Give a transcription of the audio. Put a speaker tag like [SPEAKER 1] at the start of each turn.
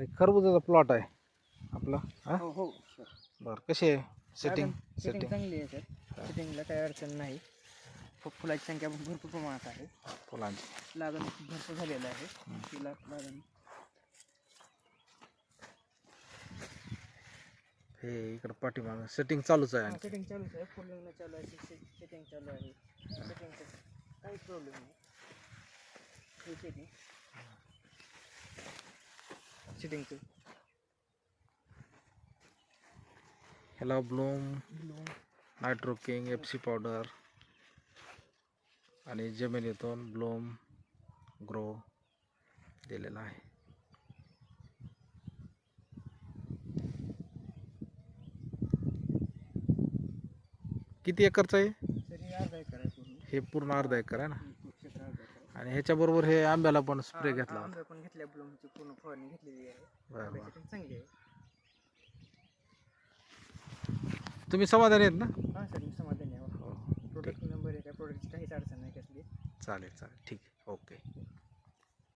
[SPEAKER 1] हे खरबुजाचा प्लॉट आहे आपला हा
[SPEAKER 2] हो हो सर.
[SPEAKER 1] बरं कशी आहे सेटिंग
[SPEAKER 2] सेटिंग चांगली आहे सर. सेटिंगला काही अडचण नाही. फुलाची संख्या भरपूर प्रमाणात आहे.
[SPEAKER 1] फुलांची
[SPEAKER 2] लागण भरपूर झालेलं आहे. तिला लागण
[SPEAKER 1] हे इकडं पाठीमागं सेटिंग चालूच आहे आणखी.
[SPEAKER 2] सेटिंग चालूच आहे. फुलणं चालू आहे. सेटिंग चालू आहे. सेटिंगचं काही प्रॉब्लेम नाही. हे सेटिंगचं
[SPEAKER 1] ह्याला Bloom nitro king FC powder आणि जमिनीतून ब्लूम ग्रो दिलेला आहे. किती एकरचं आहे
[SPEAKER 2] तरी अर्धा एकर आहे पूर्ण.
[SPEAKER 1] हे? पूर्ण अर्धा एकर आहे ना.
[SPEAKER 2] क्षेत्र अर्धा एकर आहे.
[SPEAKER 1] आणि ह्याच्याबरोबर हे आंब्याला पण स्प्रे घेतला होता.
[SPEAKER 2] आंबे पण घेतल्या. ब्लूमची पूर्ण फवारणी घेतलेली आहे.
[SPEAKER 1] बरं बरं.
[SPEAKER 2] सेटिंग चांगली आहे.
[SPEAKER 1] तुम्ही समाधानी आहेत ना?
[SPEAKER 2] हां सर, मी समाधानी आहे.
[SPEAKER 1] हो
[SPEAKER 2] प्रोडक्ट नंबर आहे. काय प्रोडक्टची काहीच अडचण नाही कसली.
[SPEAKER 1] चालेल चालेल ठीक आहे ओके.